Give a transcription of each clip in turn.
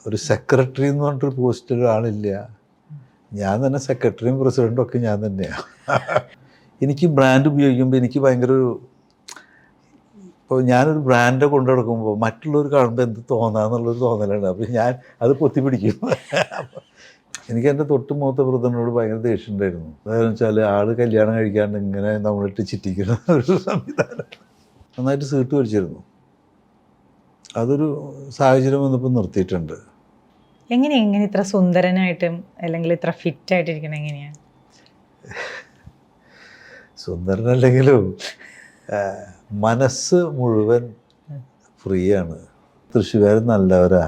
ഒരു സെക്രട്ടറി എന്ന് പറഞ്ഞിട്ടൊരു പോസ്റ്റിൽ ഒരാളില്ല. ഞാൻ തന്നെ സെക്രട്ടറിയും പ്രസിഡൻറ്റും ഒക്കെ ഞാൻ തന്നെയാണ്. എനിക്ക് ബ്രാൻഡ് ഉപയോഗിക്കുമ്പോൾ എനിക്ക് ഭയങ്കര ഒരു, ഇപ്പോൾ ഞാനൊരു ബ്രാൻഡ് കൊണ്ടു നടക്കുമ്പോൾ മറ്റുള്ളവർ കാണുമ്പോൾ എന്ത് തോന്നാന്നുള്ളൊരു തോന്നലാണ്. അപ്പോൾ ഞാൻ അത് പൊത്തിപ്പിടിക്കും. എനിക്ക് എൻ്റെ തൊട്ട് മൂത്ത ബ്രദറിനോട് ഭയങ്കര ദേഷ്യം ഉണ്ടായിരുന്നു. അതെന്ന് വെച്ചാൽ ആൾ കല്യാണം കഴിക്കാണ്ട് ഇങ്ങനെ നമ്മളിട്ട് ചിറ്റിക്കുന്ന ഒരു സംവിധാനം. നന്നായിട്ട് സീട്ട് വലിച്ചിരുന്നു. അതൊരു സാഹചര്യം വന്നപ്പോൾ നിർത്തിയിട്ടുണ്ട്. എങ്ങനെ ഇത്ര സുന്ദരനായിട്ടും അല്ലെങ്കിൽ ഇത്ര ഫിറ്റായിട്ടിരിക്കണം എങ്ങനെയാണ്? സുന്ദരനല്ലെങ്കിലും മനസ്സ് മുഴുവൻ ഫ്രീ ആണ്. തൃശ്ശൂർ നല്ലവരാ.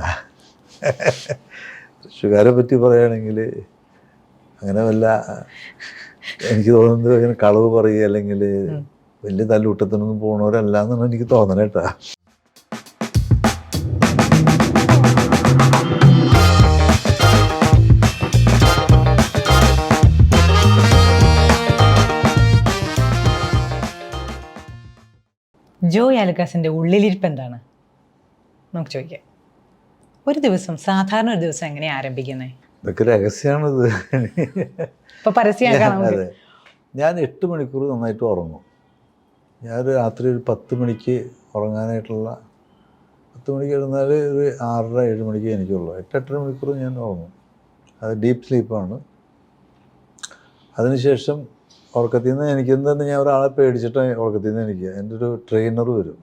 തൃശ്ശൂരെ പറ്റി പറയുകയാണെങ്കിൽ അങ്ങനെ വല്ല എനിക്ക് തോന്നുന്നത് ഇങ്ങനെ കളവ് പറയുക അല്ലെങ്കിൽ വലിയ തല്ലൂട്ടത്തിനൊന്നും പോണവരല്ല എന്നാണ് എനിക്ക് തോന്നണേട്ടാ. ജോയ് ആലുക്കാസിൻ്റെ ഉള്ളിലിരിപ്പ് എന്താണ് നമുക്ക് ചോദിക്കാം. സാധാരണ ഒരു ദിവസം എങ്ങനെയാണ് ആരംഭിക്കുന്നത്? ഇതൊക്കെ രഹസ്യമാണിത്. ഇപ്പോൾ പരസ്യമാക്കാം നമുക്ക്. അതെ, ഞാൻ 8 മണിക്കൂർ നന്നായിട്ട് ഉറങ്ങും. ഞാൻ രാത്രി ഒരു 10 മണിക്ക് ഉറങ്ങാനായിട്ടുള്ള 10 മണിക്ക് എഴുന്നാൽ ഒരു 6:30-7 മണിക്ക് എനിക്കുള്ളൂ. 8-8.5 മണിക്കൂർ ഞാൻ ഉറങ്ങും. അത് ഡീപ്പ് സ്ലീപ്പാണ്. അതിനുശേഷം ഉറക്കത്തിൽ നിന്ന് എനിക്കെന്തെന്ന് ഞാൻ ഒരാളെ പേടിച്ചിട്ടാണ് ഉറക്കത്തിൽ നിന്ന് എനിക്ക്. എൻ്റെ ഒരു ട്രെയിനർ വരും.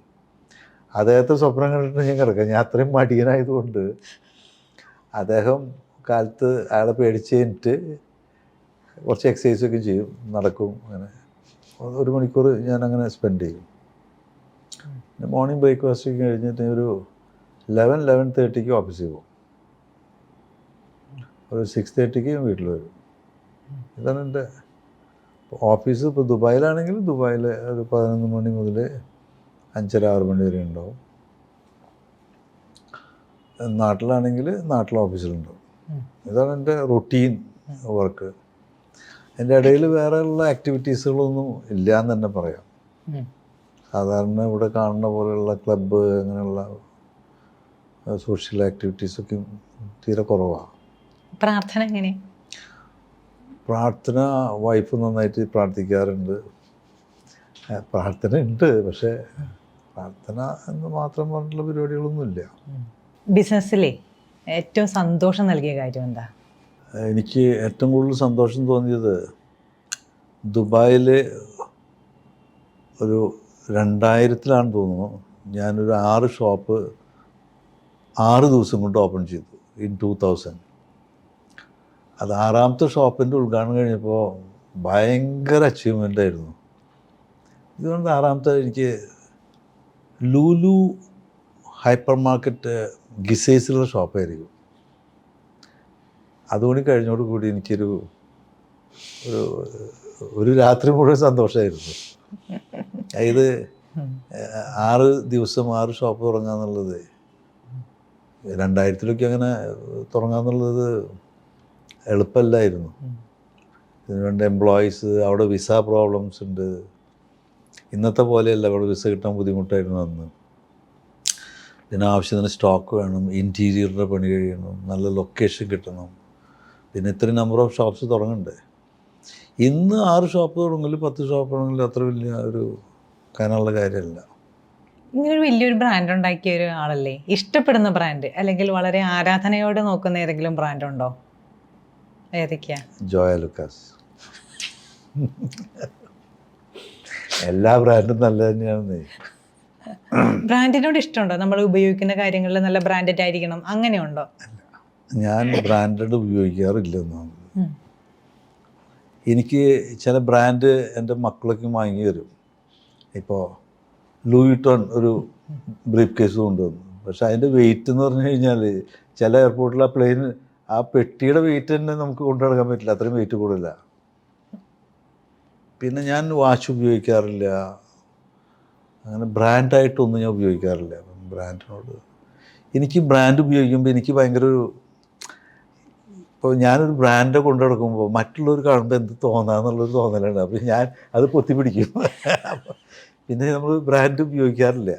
അദ്ദേഹത്തെ സ്വപ്നം കണ്ടിട്ട് ഞാൻ കിടക്കാം. ഞാൻ അത്രയും മടിയനായതുകൊണ്ട് അദ്ദേഹം കാലത്ത് അയാളെ പേടിച്ച് കഴിഞ്ഞിട്ട് കുറച്ച് എക്സസൈസൊക്കെ ചെയ്യും, നടക്കും. അങ്ങനെ 1 മണിക്കൂർ ഞാൻ അങ്ങനെ സ്പെൻഡ് ചെയ്യും. പിന്നെ മോർണിംഗ് ബ്രേക്ക്ഫാസ്റ്റ് കഴിഞ്ഞിട്ട് ഒരു 11-11:30 ഓഫീസിൽ പോകും. ഒരു 6:30 വീട്ടിൽ വരും. ഇതാണ് എൻ്റെ ഓഫീസ്. ഇപ്പോൾ ദുബായിലാണെങ്കിൽ ദുബായിൽ ഒരു 11 മണി മുതൽ 5:30-6 മണി വരെ ഉണ്ടാവും. നാട്ടിലാണെങ്കിൽ നാട്ടിലെ ഓഫീസിലുണ്ടാവും. ഇതാണ് എൻ്റെ റൊട്ടീൻ വർക്ക്. എൻ്റെ ഇടയിൽ വേറെയുള്ള ആക്ടിവിറ്റീസുകളൊന്നും ഇല്ല എന്ന് തന്നെ പറയാം. സാധാരണ ഇവിടെ കാണുന്ന പോലെയുള്ള ക്ലബ്ബ്, അങ്ങനെയുള്ള സോഷ്യൽ ആക്ടിവിറ്റീസൊക്കെ തീരെ കുറവാണ്. പ്രാർത്ഥന എങ്ങനെ? പ്രാർത്ഥന വൈഫ് നന്നായിട്ട് പ്രാർത്ഥിക്കാറുണ്ട്. പ്രാർത്ഥന ഉണ്ട്, പക്ഷേ പ്രാർത്ഥന എന്ന് മാത്രം പറഞ്ഞിട്ടുള്ള പരിപാടികളൊന്നുമില്ല. ബിസിനസ്സിലെ ഏറ്റവും സന്തോഷം നൽകിയ കാര്യം എന്താ? എനിക്ക് ഏറ്റവും കൂടുതൽ സന്തോഷം തോന്നിയത് ദുബായിൽ ഒരു 2000-ലാണ് തോന്നുന്നു. ഞാനൊരു 6 ഷോപ്പ് 6 ദിവസം കൊണ്ട് ഓപ്പൺ ചെയ്തു ഇൻ 2000. അത് 6ാമത്തെ ഷോപ്പിൻ്റെ ഉദ്ഘാടനം കഴിഞ്ഞപ്പോൾ ഭയങ്കര അച്ചീവ്മെൻ്റ് ആയിരുന്നു. ഇതുകൊണ്ട് 6ാമത്തെ എനിക്ക് ലൂലു ഹൈപ്പർ മാർക്കറ്റ് ഗിസൈസിലുള്ള ഷോപ്പായിരിക്കും. അതുകൊണ്ട് കഴിഞ്ഞോടുകൂടി എനിക്കൊരു ഒരു രാത്രി മുഴുവൻ സന്തോഷമായിരുന്നു. ഇത് 6 ദിവസം 6 ഷോപ്പ് തുടങ്ങാന്നുള്ളത് 2000-ലൊക്കെ അങ്ങനെ തുടങ്ങാന്നുള്ളത് എളുപ്പമല്ലായിരുന്നു. ഇതിനുവേണ്ട എംപ്ലോയീസ്, അവിടെ വിസ പ്രോബ്ലംസ് ഉണ്ട്. ഇന്നത്തെ പോലെയല്ല, അവിടെ വിസ കിട്ടാൻ ബുദ്ധിമുട്ടായിരുന്നു അന്ന്. ഇതിനാവശ്യത്തിന് സ്റ്റോക്ക് വേണം, ഇൻറ്റീരിയറിൻ്റെ പണി കഴിയണം, നല്ല ലൊക്കേഷൻ കിട്ടണം, പിന്നെ ഇത്രയും നമ്പർ ഓഫ് ഷോപ്സ് തുടങ്ങണ്ടേ. ഇന്ന് 6 ഷോപ്പ് തുടങ്ങലും 10 ഷോപ്പ് തുടങ്ങലും അത്ര വലിയ ഒരു കാനുള്ള കാര്യമല്ല. ഇങ്ങനൊരു വലിയൊരു ബ്രാൻഡ് ഉണ്ടാക്കിയ ഒരു ആളല്ലേ, ഇഷ്ടപ്പെടുന്ന ബ്രാൻഡ് അല്ലെങ്കിൽ വളരെ ആരാധനയോടെ നോക്കുന്ന ഏതെങ്കിലും ബ്രാൻഡ് ഉണ്ടോ? ഏതൊക്കെയാ? ജോയ് ആലുക്കാസ്. എല്ലാ ബ്രാൻഡും നല്ല തന്നെയാണെന്നേ. ബ്രാൻഡിനോട് ഇഷ്ടമുണ്ടോ? നമ്മൾ ഉപയോഗിക്കുന്ന കാര്യങ്ങളിൽ നല്ല ബ്രാൻഡഡ് ആയിരിക്കണം, അങ്ങനെയുണ്ടോ? ഞാൻ ബ്രാൻഡഡ് ഉപയോഗിക്കാറില്ലെന്നാണ്. എനിക്ക് ചില ബ്രാൻഡ് എൻ്റെ മക്കളൊക്കെ വാങ്ങി തരും. ഇപ്പോൾ ലൂയിട്ടൺ ഒരു ബ്രീഫ് കേസ് കൊണ്ടുവന്നു. പക്ഷെ അതിൻ്റെ വെയിറ്റ് എന്ന് പറഞ്ഞു കഴിഞ്ഞാൽ ചില എയർപോർട്ടിൽ ആ പെട്ടിയുടെ വെയിറ്റ് തന്നെ നമുക്ക് കൊണ്ടു നടക്കാൻ പറ്റില്ല, അത്രയും വെയിറ്റ് കൂടുതല. പിന്നെ ഞാൻ വാച്ച് ഉപയോഗിക്കാറില്ല. അങ്ങനെ ബ്രാൻഡായിട്ടൊന്നും ഞാൻ ഉപയോഗിക്കാറില്ല. ബ്രാൻഡിനോട് എനിക്ക് ബ്രാൻഡ് ഉപയോഗിക്കുമ്പോൾ എനിക്ക് ഭയങ്കര ഒരു, ഇപ്പോൾ ഞാനൊരു ബ്രാൻഡ് കൊണ്ടു നടക്കുമ്പോൾ മറ്റുള്ളവർ കാണുമ്പോൾ എന്ത് തോന്നാന്നുള്ളൊരു തോന്നലാണ്. അപ്പോൾ ഞാൻ അത് പൊത്തിപ്പിടിക്കും. പിന്നെ നമ്മൾ ബ്രാൻഡ് ഉപയോഗിക്കാറില്ല.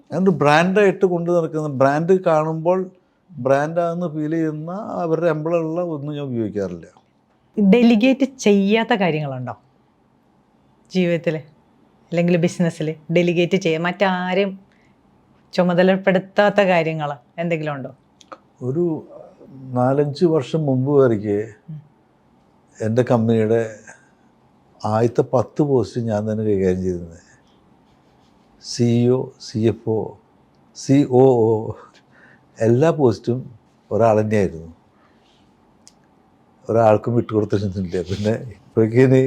അതുകൊണ്ട് ബ്രാൻഡായിട്ട് കൊണ്ട് നടക്കുന്ന ബ്രാൻഡ് കാണുമ്പോൾ ബ്രാൻഡാണെന്ന് ഫീൽ ചെയ്യുന്ന അവരുടെ എംബ്ലമുള്ള ഒന്നും ഞാൻ ഉപയോഗിക്കാറില്ല. ഡെലിഗേറ്റ് ചെയ്യാത്ത കാര്യങ്ങളുണ്ടോ ജീവിതത്തിൽ അല്ലെങ്കിൽ ബിസിനസ്സിൽ? ഡെലിഗേറ്റ് ചെയ്യാൻ മറ്റാരും ചുമതലപ്പെടുത്താത്ത കാര്യങ്ങൾ എന്തെങ്കിലും ഉണ്ടോ? ഒരു 4-5 വർഷം മുമ്പ് വരയ്ക്ക് എൻ്റെ കമ്പനിയുടെ ആദ്യത്തെ 10 പോസ്റ്റ് ഞാൻ തന്നെ കൈകാര്യം ചെയ്തിരുന്നത്. CEO, CFO, COO എല്ലാ പോസ്റ്റും ഒരാൾ തന്നെയായിരുന്നു. ഒരാൾക്കും വിട്ടുകൊടുത്തിരുന്നില്ല. പിന്നെ ഇപ്പോഴേക്കാണ്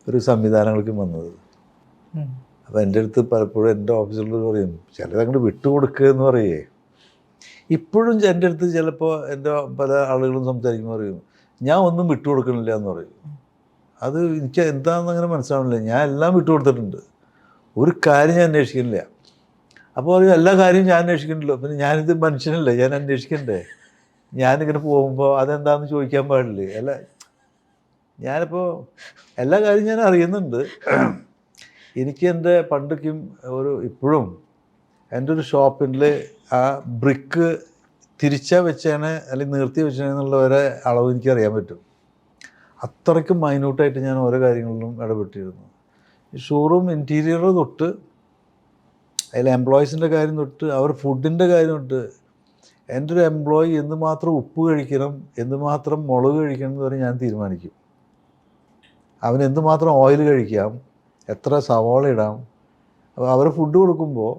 ഒരു സംവിധാനങ്ങൾക്ക് വന്നത്. അപ്പോൾ എൻ്റെ അടുത്ത് പലപ്പോഴും എൻ്റെ ഓഫീസിലുള്ളവർ പറയും, ചിലത് അങ്ങോട്ട് വിട്ടുകൊടുക്കുക എന്ന് പറയേ. ഇപ്പോഴും എൻ്റെ അടുത്ത് ചിലപ്പോൾ എൻ്റെ പല ആളുകളും സംസാരിക്കുമ്പോൾ പറയും, ഞാൻ ഒന്നും വിട്ടുകൊടുക്കണില്ല എന്ന് പറയും. അത് എനിക്ക് എന്താണെന്ന് അങ്ങനെ മനസ്സിലാവണില്ല. ഞാൻ എല്ലാം വിട്ടുകൊടുത്തിട്ടുണ്ട്, ഒരു കാര്യം ഞാൻ അന്വേഷിക്കുന്നില്ല. അപ്പോൾ പറയും, എല്ലാ കാര്യവും ഞാൻ അന്വേഷിക്കണല്ലോ, പിന്നെ ഞാനിത് മനുഷ്യനല്ലേ, ഞാൻ അന്വേഷിക്കണ്ടേ? ഞാനിങ്ങനെ പോകുമ്പോൾ അതെന്താണെന്ന് ചോദിക്കാൻ പാടില്ലേ? അല്ല, ഞാനിപ്പോൾ എല്ലാ കാര്യവും ഞാൻ അറിയുന്നുണ്ട്. എനിക്ക് എൻ്റെ പണ്ടൊക്കെയും ഇപ്പോഴും എൻ്റെ ഒരു ഷോപ്പിൽ ആ ബ്രിക്ക് തിരിച്ചാ വെച്ചാണ് അല്ലെങ്കിൽ നിർത്തി വെച്ചാണെന്നുള്ള ഒരു അളവ് എനിക്കറിയാൻ പറ്റും. അത്രയ്ക്കും മൈന്യൂട്ടായിട്ട് ഞാൻ ഓരോ കാര്യങ്ങളിലും ഇടപെട്ടിരുന്നു. ഈ ഷോറൂം ഇൻറ്റീരിയർ തൊട്ട് അതിൽ എംപ്ലോയീസിൻ്റെ കാര്യം തൊട്ട് അവർ ഫുഡിൻ്റെ കാര്യം തൊട്ട് എൻ്റെ ഒരു എംപ്ലോയി എന്തുമാത്രം ഉപ്പ് കഴിക്കണം, എന്തുമാത്രം മുളക് കഴിക്കണം എന്ന് പറഞ്ഞ് ഞാൻ തീരുമാനിക്കും. അവന് എന്തുമാത്രം ഓയിൽ കഴിക്കാം, എത്ര സവാള ഇടാം. അപ്പോൾ അവർ ഫുഡ് കൊടുക്കുമ്പോൾ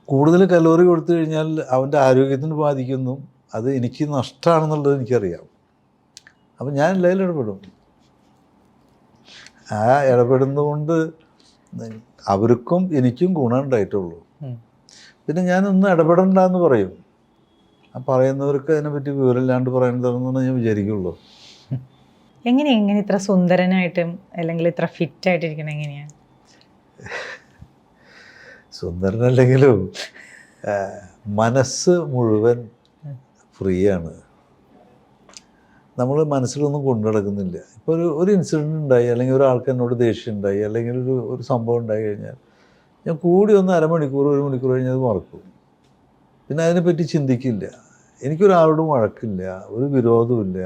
കൂടുതൽ കലോറി കൊടുത്തു കഴിഞ്ഞാൽ അവൻ്റെ ആരോഗ്യത്തിന് ബാധിക്കുന്നു, അത് എനിക്ക് നഷ്ടമാണെന്നുള്ളത് എനിക്കറിയാം. അപ്പം ഞാൻ എല്ലാവരും ഇടപെടും. ആ ഇടപെടുന്നതുകൊണ്ട് അവർക്കും എനിക്കും ഗുണം ഉണ്ടായിട്ടുള്ളൂ. പിന്നെ ഞാനൊന്നും ഇടപെടണ്ടെന്ന് പറയും. ആ പറയുന്നവർക്ക് അതിനെപ്പറ്റി വിവരമില്ലാണ്ട് പറയേണ്ടതെന്നാണ് ഞാൻ വിചാരിക്കുള്ളൂ. എങ്ങനെ ഇത്ര സുന്ദരനായിട്ടും അല്ലെങ്കിൽ ഇത്ര ഫിറ്റായിട്ടിരിക്കണം എങ്ങനെയാണ്? സുന്ദരനല്ലെങ്കിലും മനസ്സ് മുഴുവൻ ഫ്രീ ആണ്. നമ്മൾ മനസ്സിലൊന്നും കൊണ്ടു നടക്കുന്നില്ല. ഇപ്പോൾ ഒരു ഇൻസിഡൻറ്റ് ഉണ്ടായി, അല്ലെങ്കിൽ ഒരാൾക്ക് എന്നോട് ദേഷ്യം ഉണ്ടായി, അല്ലെങ്കിൽ ഒരു സംഭവം ഉണ്ടായി കഴിഞ്ഞാൽ ഞാൻ കൂടി ഒന്ന് അരമണിക്കൂർ 1 മണിക്കൂർ കഴിഞ്ഞ് അത് മറക്കും. പിന്നെ അതിനെപ്പറ്റി ചിന്തിക്കില്ല. എനിക്കൊരാളോടും വഴക്കില്ല, ഒരു വിരോധമില്ല,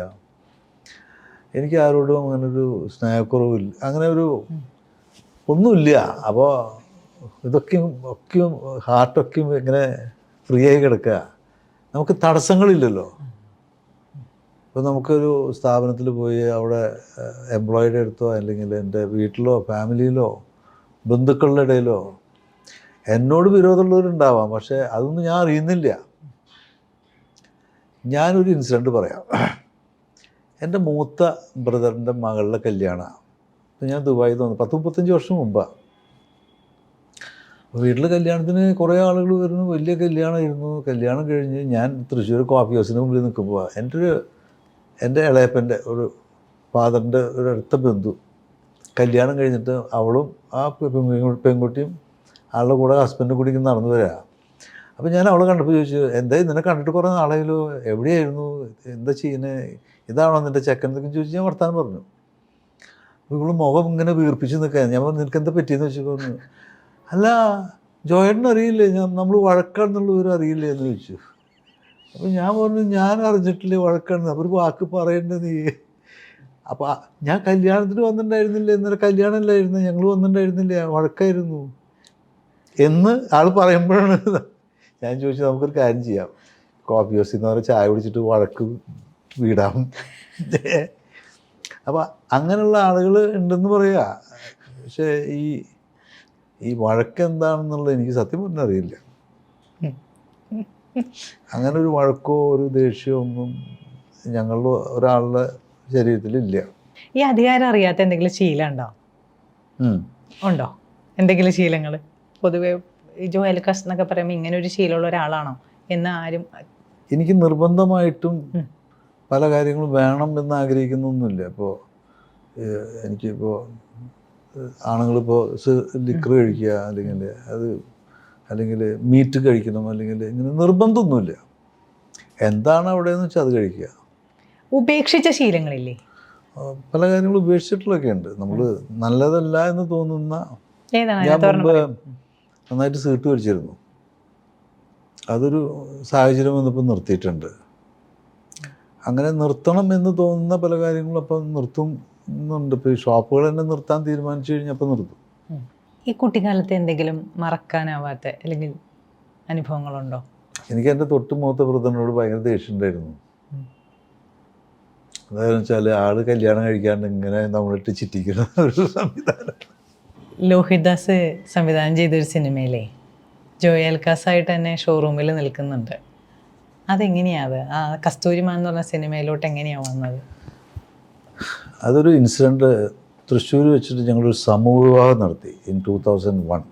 എനിക്ക് ആരോടും അങ്ങനൊരു സ്നേഹക്കുറവില്ല, അങ്ങനെ ഒന്നുമില്ല. അപ്പോൾ ഒക്കെയും ഹാർട്ടൊക്കെയും ഇങ്ങനെ ഫ്രീ ആയി കിടക്കുക. നമുക്ക് തടസ്സങ്ങളില്ലല്ലോ. ഇപ്പോൾ നമുക്കൊരു സ്ഥാപനത്തിൽ പോയി അവിടെ എംപ്ലോയിയുടെ അടുത്തോ അല്ലെങ്കിൽ എൻ്റെ വീട്ടിലോ ഫാമിലിയിലോ ബന്ധുക്കളുടെ ഇടയിലോ എന്നോട് വിരോധമുള്ളവരുണ്ടാവാം, പക്ഷേ അതൊന്നും ഞാൻ അറിയുന്നില്ല. ഞാനൊരു ഇൻസിഡൻറ്റ് പറയാം. എൻ്റെ മൂത്ത ബ്രദറിൻ്റെ മകളുടെ കല്യാണമാണ്. അപ്പോൾ ഞാൻ ദുബായിൽ വന്നു 10-35 വർഷം മുമ്പാണ്. വീട്ടിൽ കല്യാണത്തിന് കുറേ ആളുകൾ വരുന്നു, വലിയ കല്യാണമായിരുന്നു. കല്യാണം കഴിഞ്ഞ് ഞാൻ തൃശ്ശൂർ കോഫി ഹൗസിന് മുമ്പിൽ നിൽക്കുമ്പോൾ എൻ്റെ ഇളയപ്പൻ്റെ ഒരു ഫാദറിൻ്റെ ഒരു അടുത്ത ബന്ധു കല്യാണം കഴിഞ്ഞിട്ട് അവളും ആ പെൺകുട്ടിയും ആളുടെ കൂടെ ഹസ്ബൻഡും കൂടി നടന്നു വരിക. അപ്പോൾ ഞാൻ അവളെ കണ്ടപ്പോൾ ചോദിച്ചു, എന്തായി നിന്നെ കണ്ടിട്ട് കുറേ നാളായല്ലോ, എവിടെയായിരുന്നു, എന്താ ചെയ്യുന്നത്, ഇതാണോ നിൻ്റെ ചെക്കൻ എന്നൊക്കെ ചോദിച്ചു. ഞാൻ വർത്താനം പറഞ്ഞു. അപ്പോൾ ഇവള് മുഖം ഇങ്ങനെ വീർപ്പിച്ച് നിൽക്കാൻ. ഞാൻ പറഞ്ഞു, നിനക്ക് എന്താ പറ്റിയെന്ന് വെച്ചപ്പോൾ പറഞ്ഞു, അല്ല ജോയേട്ടന് അറിയില്ലേ നമ്മൾ വഴക്കാണെന്നുള്ളവർ അറിയില്ലേ എന്ന് ചോദിച്ചു. അപ്പോൾ ഞാൻ പറഞ്ഞു, ഞാൻ അറിഞ്ഞിട്ടില്ലേ വഴക്കാണെന്ന്, അപ്പോൾ ഒരു വാക്ക് പറയേണ്ടത് നീ. അപ്പോൾ ഞാൻ കല്യാണത്തിന് വന്നിട്ടുണ്ടായിരുന്നില്ല, ഇന്നലെ കല്യാണമല്ലായിരുന്നു, ഞങ്ങൾ വന്നിട്ടുണ്ടായിരുന്നില്ല, വഴക്കായിരുന്നു എന്ന് ആൾ പറയുമ്പോഴാണ് ഞാൻ ചോദിച്ചത്, നമുക്കൊരു കാര്യം ചെയ്യാം, കോഫി ഹൗസിൽ നിന്ന് പറഞ്ഞാൽ ചായ കുടിച്ചിട്ട് വഴക്ക് വീടാം. അപ്പോൾ അങ്ങനെയുള്ള ആളുകൾ ഉണ്ടെന്ന് പറയുക. പക്ഷേ ഈ വഴക്ക് എന്താണെന്നുള്ളത് എനിക്ക് സത്യം പറഞ്ഞാൽ അറിയില്ല. അങ്ങനെ ഒരു വഴക്കോ ഒരു ദേഷ്യമോ ഒന്നും ഞങ്ങളുടെ ഒരാളുടെ ശരീരത്തിലില്ല. ഈ അധികാരം അറിയാത്ത എന്തെങ്കിലും ശീലം ഉണ്ടോ? എന്തെങ്കിലും ശീലങ്ങൾ പൊതുവെ ഈ ജോയൽക്കാസ് എന്നൊക്കെ പറയുമ്പോൾ ഇങ്ങനെ ഒരു ശീലമുള്ള ഒരാളാണോ എന്ന് ആരും? എനിക്ക് നിർബന്ധമായിട്ടും പല കാര്യങ്ങളും വേണം എന്ന് ആഗ്രഹിക്കുന്നൊന്നുമില്ല. ഇപ്പോൾ എനിക്കിപ്പോൾ ആണുങ്ങളിപ്പോൾ ലിക്കർ കഴിക്കുക, അല്ലെങ്കിൽ മീറ്റ് കഴിക്കണം, അല്ലെങ്കിൽ ഇങ്ങനെ നിർബന്ധമൊന്നുമില്ല. എന്താണ് അവിടെയെന്ന് വെച്ചാൽ അത് കഴിക്കുക. ഉപേക്ഷിച്ച ശീലങ്ങളില്ലേ? പല കാര്യങ്ങളും ഉപേക്ഷിച്ചിട്ടുള്ളതൊക്കെ ഉണ്ട്. നമ്മൾ നല്ലതല്ല എന്ന് തോന്നുന്ന, ഏതാണ്? ഞാൻ മുമ്പ് നന്നായിട്ട് സീട്ട് വലിച്ചിരുന്നു. അതൊരു സാഹചര്യം വന്നപ്പോൾ നിർത്തിയിട്ടുണ്ട്. അങ്ങനെ നിർത്തണം എന്ന് തോന്നുന്ന പല കാര്യങ്ങളും അപ്പം നിർത്തുന്നുണ്ട്. ഇപ്പോൾ ഈ ഷോപ്പുകൾ തന്നെ നിർത്താൻ തീരുമാനിച്ചു കഴിഞ്ഞപ്പോൾ നിർത്തും. ഈ കുട്ടിക്കാലത്ത് എന്തെങ്കിലും മറക്കാനാവാത്ത അല്ലെങ്കിൽ അനുഭവങ്ങളുണ്ടോ? എനിക്ക് എൻ്റെ തൊട്ട് മൂത്ത ബ്രദറിനോട് ഭയങ്കര ദേഷ്യം ഉണ്ടായിരുന്നു. അതായത് വെച്ചാൽ ആൾ കല്യാണം കഴിക്കാണ്ട് ഇങ്ങനെ നമ്മളിട്ട് ചിറ്റിക്കുന്ന ഒരു സംവിധാനം. ലോഹിതദാസ് സംവിധാനം ചെയ്തൊരു സിനിമയിലെ ജോയ് അൽക്കാസായിട്ട് തന്നെ ഷോറൂമിൽ നിൽക്കുന്നുണ്ട്. അതെങ്ങനെയാണ് ആ കസ്തൂരിമാൻ എന്ന് പറഞ്ഞ സിനിമയിലോട്ട് എങ്ങനെയാണ് വന്നത്? അതൊരു ഇൻസിഡൻറ്റ് തൃശ്ശൂർ വെച്ചിട്ട് ഞങ്ങളൊരു സമൂഹ വിവാഹം നടത്തി ഇൻ 2001.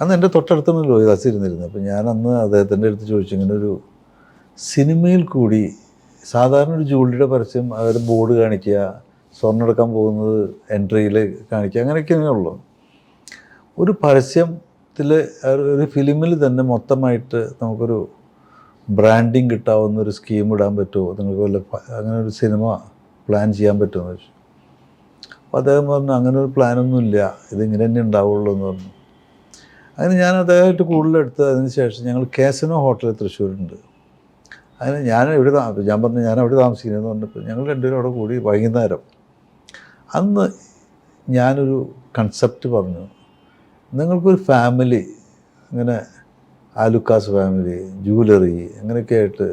അന്ന് എൻ്റെ തൊട്ടടുത്താണ് ലോഹിതദാസ് ഇരുന്നിരുന്നത്. അപ്പോൾ ഞാൻ അന്ന് അദ്ദേഹത്തിൻ്റെ അടുത്ത് ചോദിച്ചു, ഇങ്ങനെ ഒരു സിനിമയിൽ കൂടി സാധാരണ ഒരു ജൂവലറിയുടെ പരസ്യം അവർ ബോർഡ് കാണിക്കുക, സ്വർണ്ണം എടുക്കാൻ പോകുന്നത് എൻട്രിയിൽ കാണിക്കുക, അങ്ങനെയൊക്കെയേ ഉള്ളൂ. ഒരു പരസ്യത്തിൽ ഒരു ഫിലിമിൽ തന്നെ മൊത്തമായിട്ട് നമുക്കൊരു ബ്രാൻഡിങ് കിട്ടാവുന്ന ഒരു സ്കീം ഇടാൻ പറ്റുമോ, നിങ്ങൾക്ക് വല്ല അങ്ങനെ ഒരു സിനിമ പ്ലാൻ ചെയ്യാൻ പറ്റുമോ എന്ന് ചോദിച്ചു. അപ്പോൾ അദ്ദേഹം പറഞ്ഞു, അങ്ങനെ ഒരു പ്ലാനൊന്നുമില്ല, ഇതിങ്ങനെ തന്നെ ഉണ്ടാവുള്ളൂ എന്ന് പറഞ്ഞു. അങ്ങനെ ഞാൻ അദ്ദേഹമായിട്ട് കൂടുതലെടുത്ത് അതിന് ശേഷം ഞങ്ങൾ കാസിനോ ഹോട്ടൽ തൃശ്ശൂരുണ്ട്. അതിന് ഞാൻ പറഞ്ഞു ഞാൻ അവിടെ താമസിക്കുന്നതെന്ന് പറഞ്ഞപ്പോൾ ഞങ്ങൾ രണ്ടുപേരും അവിടെ കൂടി വൈകുന്നേരം അന്ന് ഞാനൊരു കൺസെപ്റ്റ് പറഞ്ഞു, നിങ്ങൾക്കൊരു ഫാമിലി ഇങ്ങനെ ആലുക്കാസ് ഫാമിലി ജൂവലറി അങ്ങനെയൊക്കെ ആയിട്ട്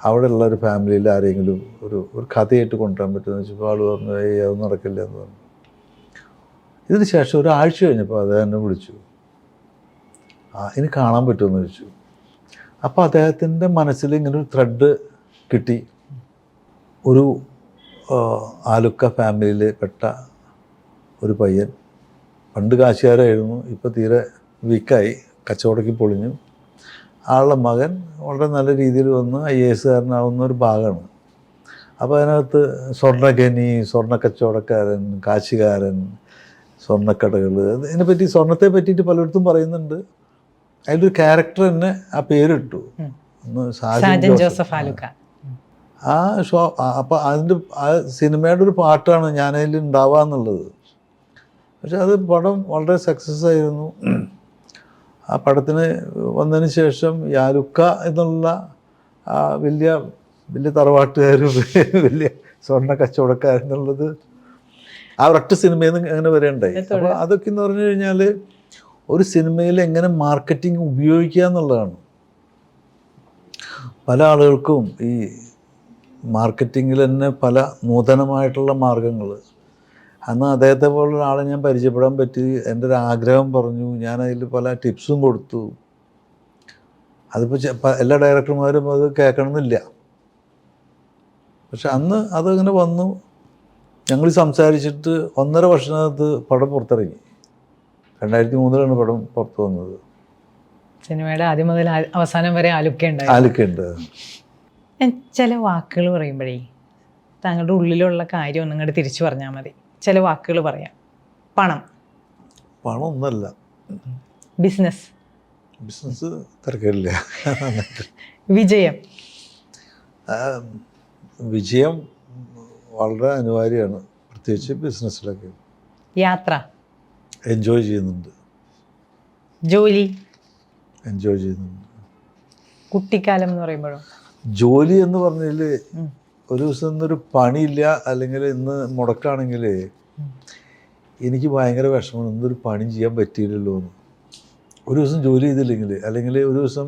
അവിടെ ഉള്ള ഒരു ഫാമിലിയിൽ ആരെങ്കിലും ഒരു കഥയായിട്ട് കൊണ്ടുവരാൻ പറ്റുമെന്ന് വെച്ചപ്പോൾ ആൾ പറഞ്ഞു, അത് നടക്കില്ല എന്ന് പറഞ്ഞു. ഇതിന് ശേഷം ഒരാഴ്ച കഴിഞ്ഞപ്പോൾ അദ്ദേഹം എന്നെ വിളിച്ചു, ഇനി കാണാൻ പറ്റുമെന്ന് ചോദിച്ചു. അപ്പോൾ അദ്ദേഹത്തിൻ്റെ മനസ്സിൽ ഇങ്ങനൊരു ത്രെഡ് കിട്ടി. ഒരു ആലുക്ക ഫാമിലിയിൽ പെട്ട ഒരു പയ്യൻ, പണ്ട് കാശുകാരായിരുന്നു, ഇപ്പോൾ തീരെ വീക്കായി, കച്ചവടത്തിൽ പൊളിഞ്ഞു. ആളുടെ മകൻ വളരെ നല്ല രീതിയിൽ വന്ന് IAS കാരനാവുന്ന ഒരു ഭാഗമാണ്. അപ്പോൾ അതിനകത്ത് സ്വർണ്ണഖനി, സ്വർണ്ണ കച്ചവടക്കാരൻ, കാശുകാരൻ, സ്വർണ്ണക്കടകൾ, ഇതിനെപ്പറ്റി സ്വർണ്ണത്തെ പറ്റിയിട്ട് പലയിടത്തും പറയുന്നുണ്ട്. അതിലൊരു ക്യാരക്ടർ തന്നെ ആ പേരിട്ടു, സാജൻ ജോസഫ് ആലുക്ക. ആ അപ്പോൾ അതിൻ്റെ ആ സിനിമയുടെ ഒരു പാട്ടാണ് ഞാനതിൽ ഉണ്ടാവുക എന്നുള്ളത്. പക്ഷെ അത് പടം വളരെ സക്സസ് ആയിരുന്നു. ആ പടത്തിന് വന്നതിന് ശേഷം ഈ ആലുക്ക എന്നുള്ള ആ വലിയ തറവാട്ടുകാരും വലിയ സ്വർണ്ണ കച്ചവടക്കാരെന്നുള്ളത് ആ ഒരൊറ്റ സിനിമയിൽ നിന്ന് അങ്ങനെ വരേണ്ടായി. അപ്പോൾ അതൊക്കെ എന്ന് പറഞ്ഞു കഴിഞ്ഞാൽ ഒരു സിനിമയിൽ എങ്ങനെ മാർക്കറ്റിംഗ് ഉപയോഗിക്കുക എന്നുള്ളതാണ്. പല ആളുകൾക്കും ഈ മാർക്കറ്റിങ്ങിൽ തന്നെ പല നൂതനമായിട്ടുള്ള മാർഗങ്ങൾ. അന്ന് അദ്ദേഹത്തെ പോലുള്ള ആളെ ഞാൻ പരിചയപ്പെടാൻ പറ്റി. എൻ്റെ ഒരു ആഗ്രഹം പറഞ്ഞു, ഞാനതിൽ പല ടിപ്സും കൊടുത്തു. അതിപ്പോൾ എല്ലാ ഡയറക്ടർമാരും അത് കേൾക്കണമെന്നില്ല. പക്ഷെ അന്ന് അതങ്ങനെ വന്നു. ഞങ്ങൾ സംസാരിച്ചിട്ട് 1.5 വർഷത്തിനകത്ത് പടം പുറത്തിറങ്ങി. 2003 പടം പുറത്തു വന്നത്. സിനിമയുടെ ആദ്യം മുതൽ അവസാനം വരെ ആലുക്കുണ്ട്. ചില വാക്കുകൾ പറയുമ്പോഴേ താങ്കളുടെ ഉള്ളിലുള്ള കാര്യം ഒന്നും തിരിച്ചു പറഞ്ഞാൽ മതി. ചില വാക്കുകൾ പറയാം. പണം ഒന്നല്ല. ബിസിനസ് തിരക്കില്ല. വിജയം വളരെ അനിവാര്യമാണ്, പ്രത്യേകിച്ച് ബിസിനസ്സിലൊക്കെ. യാത്ര എൻജോയ് ചെയ്യുന്നുണ്ട്. ജോലി എൻജോയ് ചെയ്യുന്നുണ്ട്. കുട്ടിക്കാലം എന്ന് പറയുമ്പോഴോ? ജോലി എന്ന് പറഞ്ഞാൽ ഒരു ദിവസം ഇന്നൊരു പണിയില്ല, അല്ലെങ്കിൽ ഇന്ന് മുടക്കാണെങ്കിൽ എനിക്ക് ഭയങ്കര വിഷമമാണ്. ഇന്നൊരു പണി ചെയ്യാൻ പറ്റിയില്ലല്ലോ എന്ന്. ഒരു ദിവസം ജോലി ചെയ്തില്ലെങ്കിൽ, അല്ലെങ്കിൽ ഒരു ദിവസം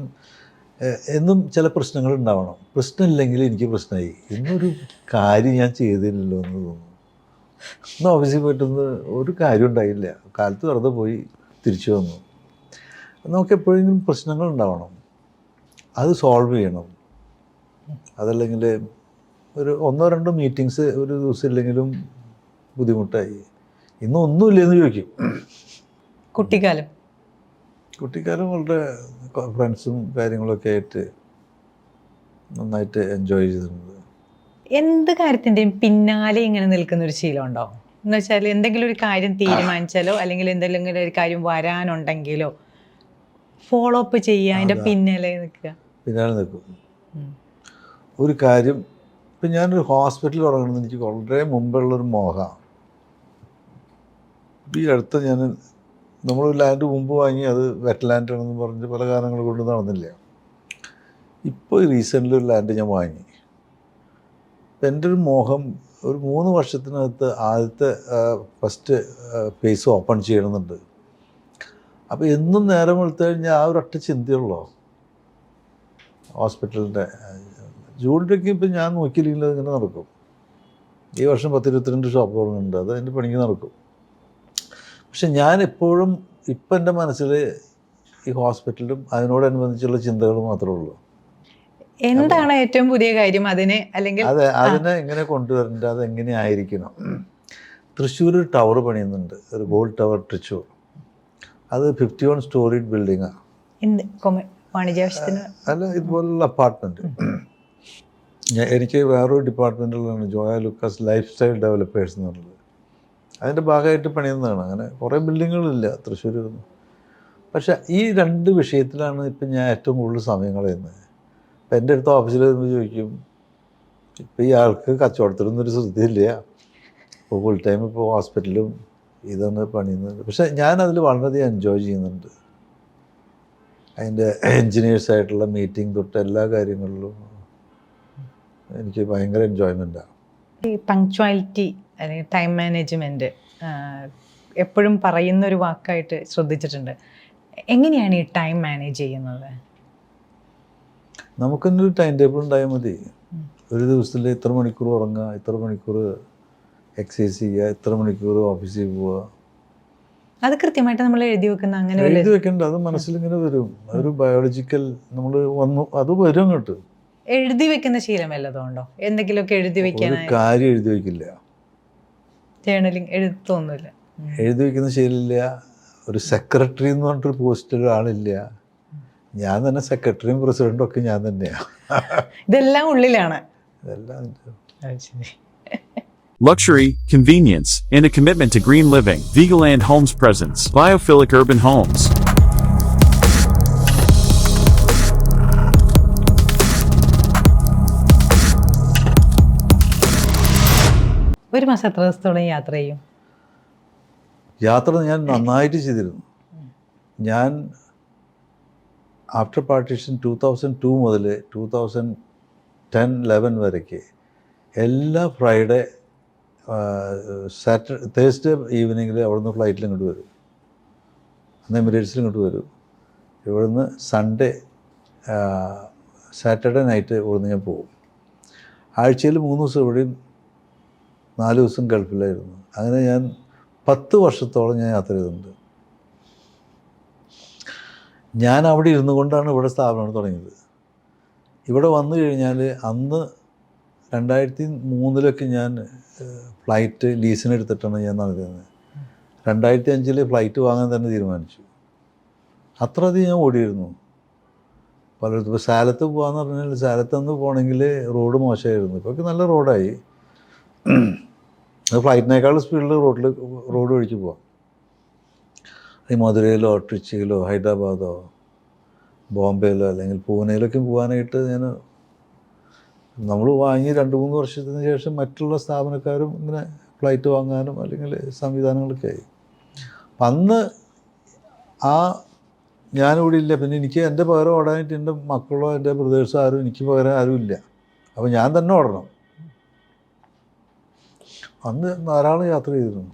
എന്നും ചില പ്രശ്നങ്ങൾ ഉണ്ടാവണം. പ്രശ്നമില്ലെങ്കിൽ എനിക്ക് പ്രശ്നമായി, ഇന്നൊരു കാര്യം ഞാൻ ചെയ്തില്ലല്ലോ എന്ന് തോന്നുന്നു. ഇന്ന് ഓഫീസിൽ പോയിട്ടൊന്ന് ഒരു കാര്യം ഉണ്ടായില്ല, കാലത്ത് വെറുതെ പോയി തിരിച്ചു വന്നു. നമുക്ക് എപ്പോഴെങ്കിലും പ്രശ്നങ്ങൾ ഉണ്ടാവണം, അത് സോൾവ് ചെയ്യണം. അതല്ലെങ്കിൽ ഒരു 1-2 മീറ്റിങ്സ് ഒരു ദിവസം ഇല്ലെങ്കിലും ബുദ്ധിമുട്ടായി. ഇന്ന് ഒന്നുമില്ലെന്ന് ചോദിക്കും. കുട്ടിക്കാലം വളരെ ഫ്രണ്ട്സും കാര്യങ്ങളൊക്കെ ആയിട്ട് നന്നായിട്ട് എൻജോയ് ചെയ്തിട്ടുണ്ട്. എന്ത് കാര്യത്തിൻ്റെയും പിന്നാലെ ഇങ്ങനെ നിൽക്കുന്ന ഒരു ശീലം ഉണ്ടോ? എന്ന് വെച്ചാൽ എന്തെങ്കിലും ഒരു കാര്യം തീരുമാനിച്ചാലോ അല്ലെങ്കിൽ എന്തെങ്കിലും ഒരു കാര്യം വരാനുണ്ടെങ്കിലോ ഫോളോ അപ്പ് ചെയ്യുക, അതിൻ്റെ പിന്നാലെ നിൽക്കും. ഒരു കാര്യം ഇപ്പം ഞാനൊരു ഹോസ്പിറ്റൽ തുടങ്ങണമെന്ന് എനിക്ക് വളരെ മുമ്പുള്ളൊരു മോഹമാണ്. ഈ അടുത്ത് ഞാൻ നമ്മൾ ലാൻഡ് മുമ്പ് വാങ്ങി അത് വെറ്റ് ലാൻഡാണെന്ന് പറഞ്ഞ് പല കാരണങ്ങൾ കൊണ്ട് നടന്നില്ല. ഇപ്പോൾ റീസെൻ്റ്ലി ഒരു ലാൻഡ് ഞാൻ വാങ്ങി. എൻ്റെ ഒരു മോഹം ഒരു 3 വർഷത്തിനകത്ത് ആദ്യത്തെ ഫസ്റ്റ് ഫേസ് ഓപ്പൺ ചെയ്യണമെന്നുണ്ട്. അപ്പോൾ എന്നും നേരം വെളുത്തു കഴിഞ്ഞാൽ ആ ഒരൊറ്റ ചിന്തയുള്ളൂ ഹോസ്പിറ്റലിൻ്റെ. ജൂണിലേക്ക് ഇപ്പം ഞാൻ നോക്കിയില്ലെങ്കിൽ അതിങ്ങനെ നടക്കും. ഈ വർഷം 10-22 ഷോപ്പ് തുടങ്ങുന്നുണ്ട്, അത് അതിൻ്റെ പണിക്ക് നടക്കും. പക്ഷെ ഞാൻ എപ്പോഴും ഇപ്പം എൻ്റെ മനസ്സിൽ ഈ ഹോസ്പിറ്റലും അതിനോടനുബന്ധിച്ചുള്ള ചിന്തകൾ മാത്രമേ ഉള്ളൂ. എന്താണ് ഏറ്റവും പുതിയ കാര്യം അതിന്, അല്ലെങ്കിൽ അതെ, അതിനെ എങ്ങനെ കൊണ്ടുവരേണ്ടത്, അതെങ്ങനെ ആയിരിക്കണം. തൃശ്ശൂർ ഒരു ടവർ പണിയുന്നുണ്ട്, ഒരു ഗോൾഡ് ടവർ തൃശ്ശൂർ. അത് 51 സ്റ്റോറീഡ് ബിൽഡിങ്ങാണ്. വാണിജ്യാവശ്യത്തിന് അല്ല, ഇതുപോലുള്ള അപ്പാർട്ട്മെൻറ്റ്. എനിക്ക് വേറൊരു ഡിപ്പാർട്ട്മെൻറ്റിലാണ് ജോയ ലൂക്കാസ് ലൈഫ് സ്റ്റൈൽ ഡെവലപ്പേഴ്സ് എന്നുള്ളത്. അതിൻ്റെ ഭാഗമായിട്ട് പണിയുന്നതാണ്. അങ്ങനെ കുറേ ബിൽഡിങ്ങുകളില്ല തൃശ്ശൂർ. പക്ഷേ ഈ 2 വിഷയത്തിലാണ് ഇപ്പം ഞാൻ ഏറ്റവും കൂടുതൽ സമയം കളയുന്നത്. അപ്പം എൻ്റെ അടുത്ത് ഓഫീസിൽ വരുമ്പോൾ ചോദിക്കും, ഇപ്പോൾ ഈ ആൾക്ക് കച്ചവടത്തിലൊന്നും ഒരു ശ്രദ്ധയില്ല, ഇപ്പോൾ ഫുൾ ടൈം ഇപ്പോൾ ഹോസ്പിറ്റലും ഇതാണ് പണിയുന്നത്. പക്ഷേ ഞാനതിൽ വളരെയധികം എൻജോയ് ചെയ്യുന്നുണ്ട്. അതിൻ്റെ എൻജിനീയേഴ്സായിട്ടുള്ള മീറ്റിംഗ് തൊട്ട് എല്ലാ കാര്യങ്ങളിലും എനിക്ക് ഭയങ്കര എൻജോയ്മെൻറ്റാണ്. ഈ പങ്ക്ച്വാലിറ്റി അല്ലെങ്കിൽ ടൈം മാനേജ്മെൻറ്റ് എപ്പോഴും പറയുന്നൊരു വാക്കായിട്ട് ശ്രദ്ധിച്ചിട്ടുണ്ട്. എങ്ങനെയാണ് ഈ ടൈം മാനേജ് ചെയ്യുന്നത്? നമുക്കൊരു ടൈം ടേബിൾ ഉണ്ടായാൽ മതി. ഒരു ദിവസത്തിൽ ഇത്ര മണിക്കൂർ ഉറങ്ങുക, ഇത്ര മണിക്കൂർ എക്സസൈസ് ചെയ്യുക, ഇത്ര മണിക്കൂർ ഓഫീസിൽ പോവുക. അത് കൃത്യമായിട്ട് നമ്മൾ എഴുതി വെക്കുന്ന, അങ്ങനെ എഴുതി വെക്കേണ്ട, അത് മനസ്സിലിങ്ങനെ വരും. ഒരു ബയോളജിക്കൽ നമ്മൾ വന്നു അത് വരും അങ്ങോട്ട്. എഴുതി വെക്കുന്ന ശീലം വല്ലതും ഉണ്ടോ? എന്തെങ്കിലുമൊക്കെ എഴുതി വെക്കാൻ? ഒരു കാര്യം എഴുതി വയ്ക്കില്ല, ജേർണലിങ് എഴുത്തൊന്നുമില്ല. എഴുതി വയ്ക്കുന്ന ശീലമില്ല. ഒരു സെക്രട്ടറി എന്ന് പറഞ്ഞിട്ടൊരു പോസ്റ്റിൽ ഒരാളില്ല. ഞാൻ തന്നെ സെക്രട്ടറിയും പ്രസിഡൻറ്റും ഒക്കെ ഞാൻ തന്നെയാണ്. ഇതെല്ലാം ഉള്ളിലാണ്. ഇതെല്ലാം Luxury, convenience, and a commitment to green living. Vigaland Homes presents Biophilic Urban Homes. ഒരു മാസം എത്ര ദിവസത്തോളം യാത്ര ചെയ്യും? യാത്ര ഞാൻ നന്നായിട്ട് ചെയ്തിരുന്നു. ഞാൻ ആഫ്റ്റർ പാർട്ടീഷൻ 2002 മുതൽ 2010-11 വരയ്ക്ക് എല്ലാ ഫ്രൈഡേ തേഴ്സ്ഡേ ഈവനിങ്ങിൽ അവിടുന്ന് ഫ്ലൈറ്റിൽ ഇങ്ങോട്ട് വരും. അന്ന് എമിറേറ്റ്സിൽ ഇങ്ങോട്ട് വരും. ഇവിടുന്ന് സൺഡേ സാറ്റർഡേ നൈറ്റ് ഇവിടുന്ന് ഞാൻ പോകും. ആഴ്ചയിൽ 3 ദിവസം ഇവിടെയും 4 ദിവസം ഗൾഫിലായിരുന്നു. അങ്ങനെ ഞാൻ 10 വർഷത്തോളം ഞാൻ യാത്ര ചെയ്തിട്ടുണ്ട്. ഞാൻ അവിടെ ഇരുന്നു കൊണ്ടാണ് ഇവിടെ സ്ഥാപനം തുടങ്ങിയത്. ഇവിടെ വന്നു കഴിഞ്ഞാൽ അന്ന് 2003 ഞാൻ ഫ്ലൈറ്റ് ലീസിനെടുത്തിട്ടാണ് ഞാൻ നടക്കുന്നത്. 2005 ഫ്ലൈറ്റ് വാങ്ങാൻ തന്നെ തീരുമാനിച്ചു. അത്രയധികം ഞാൻ ഓടിയിരുന്നു പലയിടത്തും. ഇപ്പോൾ സേലത്ത് പോകാമെന്ന് പറഞ്ഞാൽ സേലത്തുനിന്ന് പോകണമെങ്കിൽ റോഡ് മോശമായിരുന്നു. ഇപ്പോൾ നല്ല റോഡായി. അത് ഫ്ലൈറ്റിനേക്കാൾ സ്പീഡിൽ റോഡ് വഴിക്ക് പോകാം. ഈ മധുരയിലോ ട്രിച്ചിയിലോ ഹൈദരാബാദോ ബോംബെയിലോ അല്ലെങ്കിൽ പൂനെയിലൊക്കെ പോകാനായിട്ട് നമ്മൾ വാങ്ങി 2-3 വർഷത്തിന് ശേഷം മറ്റുള്ള സ്ഥാപനക്കാരും ഇങ്ങനെ ഫ്ലൈറ്റ് വാങ്ങാനും അല്ലെങ്കിൽ സംവിധാനങ്ങളൊക്കെ ആയി. അപ്പം അന്ന് ഞാനിവിടെ ഇല്ല. പിന്നെ എനിക്ക് എൻ്റെ പകരം ഓടാനായിട്ട് എൻ്റെ മക്കളോ എൻ്റെ ബ്രദേഴ്സോ ആരും എനിക്ക് പകരം ആരും ഇല്ല. അപ്പോൾ ഞാൻ തന്നെ ഓടണം. അന്ന് ധാരാളം യാത്ര ചെയ്തിരുന്നു.